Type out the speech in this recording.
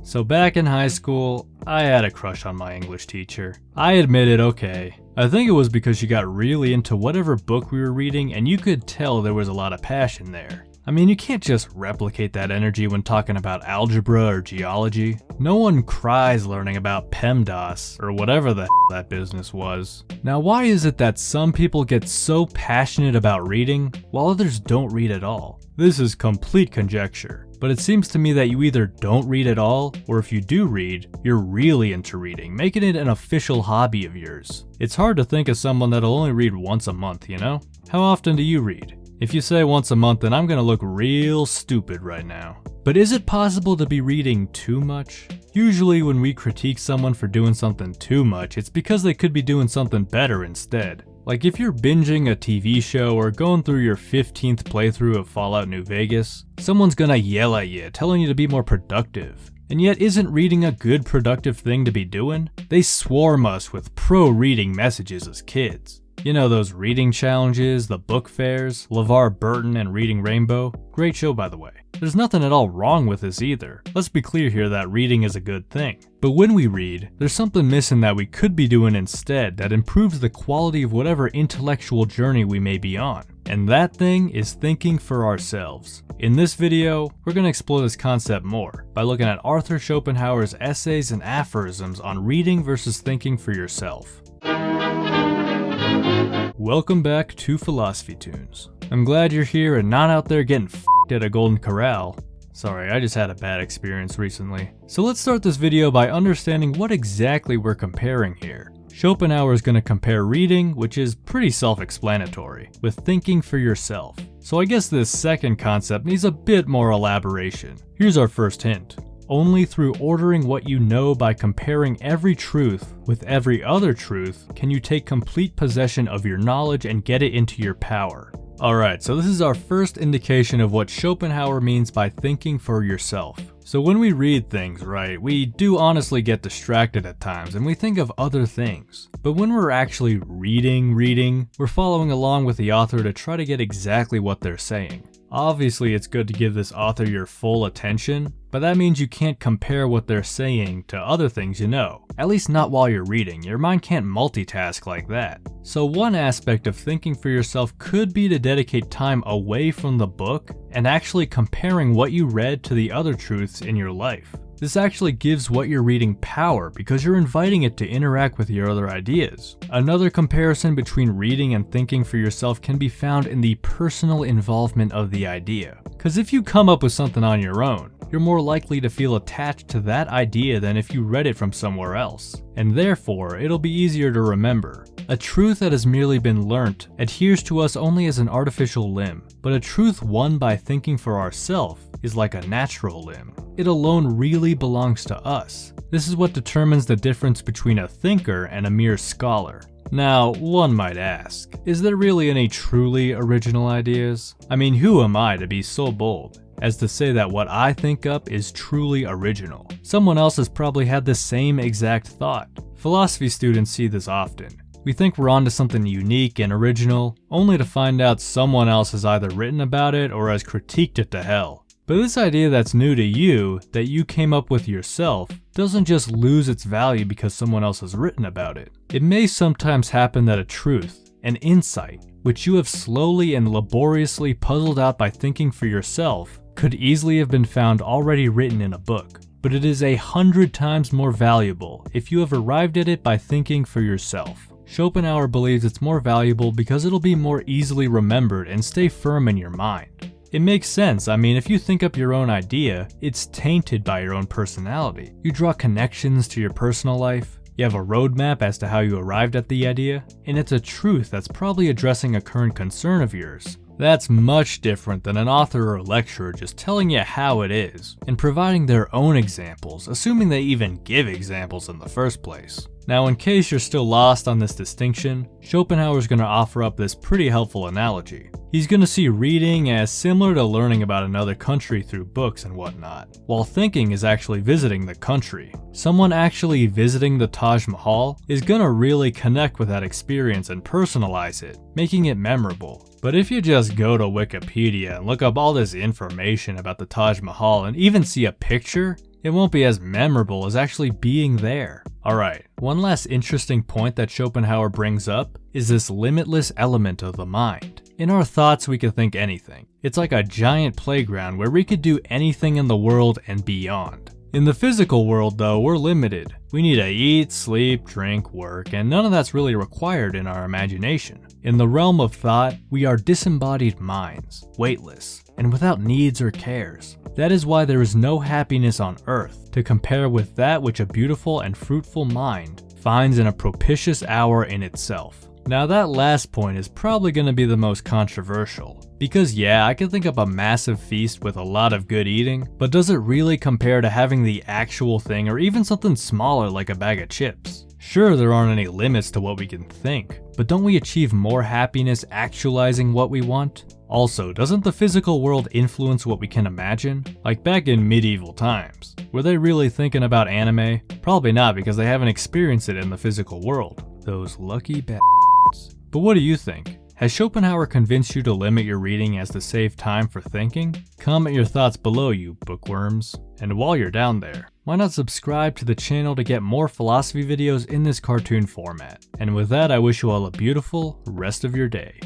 So back in high school, I had a crush on my English teacher. I admit it, okay. I think it was because she got really into whatever book we were reading and you could tell there was a lot of passion there. I mean, you can't just replicate that energy when talking about algebra or geology. No one cries learning about PEMDAS or whatever the hell that business was. Now, why is it that some people get so passionate about reading while others don't read at all? This is complete conjecture, but it seems to me that you either don't read at all, or if you do read, you're really into reading, making it an official hobby of yours. It's hard to think of someone that'll only read once a month, you know? How often do you read? If you say once a month, then I'm gonna look real stupid right now. But is it possible to be reading too much? Usually when we critique someone for doing something too much, it's because they could be doing something better instead. Like if you're binging a TV show or going through your 15th playthrough of Fallout New Vegas, someone's gonna yell at you, telling you to be more productive. And yet, isn't reading a good productive thing to be doing? They swarm us with pro-reading messages as kids. You know, those reading challenges, the book fairs, LeVar Burton and Reading Rainbow. Great show, by the way. There's nothing at all wrong with this either. Let's be clear here that reading is a good thing. But when we read, there's something missing that we could be doing instead that improves the quality of whatever intellectual journey we may be on. And that thing is thinking for ourselves. In this video, we're going to explore this concept more by looking at Arthur Schopenhauer's essays and aphorisms on reading versus thinking for yourself. Welcome back to Philosophy Tunes. I'm glad you're here and not out there getting f***ed at a Golden Corral. Sorry, I just had a bad experience recently. So let's start this video by understanding what exactly we're comparing here. Schopenhauer is going to compare reading, which is pretty self-explanatory, with thinking for yourself. So I guess this second concept needs a bit more elaboration. Here's our first hint. Only through ordering what you know by comparing every truth with every other truth can you take complete possession of your knowledge and get it into your power. Alright, so this is our first indication of what Schopenhauer means by thinking for yourself. So when we read things, right, we do honestly get distracted at times and we think of other things. But when we're actually reading, we're following along with the author to try to get exactly what they're saying. Obviously, it's good to give this author your full attention, but that means you can't compare what they're saying to other things you know. At least not while you're reading. Your mind can't multitask like that. So one aspect of thinking for yourself could be to dedicate time away from the book and actually comparing what you read to the other truths in your life. This actually gives what you're reading power because you're inviting it to interact with your other ideas. Another comparison between reading and thinking for yourself can be found in the personal involvement of the idea. Because if you come up with something on your own, you're more likely to feel attached to that idea than if you read it from somewhere else. And therefore, it'll be easier to remember. A truth that has merely been learnt adheres to us only as an artificial limb, but a truth won by thinking for ourselves is like a natural limb. It alone really belongs to us. This is what determines the difference between a thinker and a mere scholar. Now, one might ask, is there really any truly original ideas? I mean, who am I to be so bold as to say that what I think up is truly original? Someone else has probably had the same exact thought. Philosophy students see this often. We think we're onto something unique and original, only to find out someone else has either written about it or has critiqued it to hell. But this idea that's new to you, that you came up with yourself, doesn't just lose its value because someone else has written about it. It may sometimes happen that a truth, an insight, which you have slowly and laboriously puzzled out by thinking for yourself, could easily have been found already written in a book. But it is 100 times more valuable if you have arrived at it by thinking for yourself. Schopenhauer believes it's more valuable because it'll be more easily remembered and stay firm in your mind. It makes sense. I mean, if you think up your own idea, it's tainted by your own personality. You draw connections to your personal life. You have a roadmap as to how you arrived at the idea, and it's a truth that's probably addressing a current concern of yours. That's much different than an author or lecturer just telling you how it is, and providing their own examples, assuming they even give examples in the first place. Now, in case you're still lost on this distinction, Schopenhauer's going to offer up this pretty helpful analogy. He's going to see reading as similar to learning about another country through books and whatnot, while thinking is actually visiting the country. Someone actually visiting the Taj Mahal is going to really connect with that experience and personalize it, making it memorable. But if you just go to Wikipedia and look up all this information about the Taj Mahal and even see a picture, it won't be as memorable as actually being there. Alright, one last interesting point that Schopenhauer brings up is this limitless element of the mind. In our thoughts, we could think anything. It's like a giant playground where we could do anything in the world and beyond. In the physical world, though, we're limited. We need to eat, sleep, drink, work, and none of that's really required in our imagination. In the realm of thought, we are disembodied minds, weightless, and without needs or cares. That is why there is no happiness on earth to compare with that which a beautiful and fruitful mind finds in a propitious hour in itself. Now that last point is probably going to be the most controversial, because yeah, I can think of a massive feast with a lot of good eating, but does it really compare to having the actual thing or even something smaller like a bag of chips? Sure, there aren't any limits to what we can think, but don't we achieve more happiness actualizing what we want? Also, doesn't the physical world influence what we can imagine? Like back in medieval times, were they really thinking about anime? Probably not, because they haven't experienced it in the physical world. Those lucky bastards. But what do you think? Has Schopenhauer convinced you to limit your reading as to save time for thinking? Comment your thoughts below, you bookworms. And while you're down there, why not subscribe to the channel to get more philosophy videos in this cartoon format? And with that, I wish you all a beautiful rest of your day.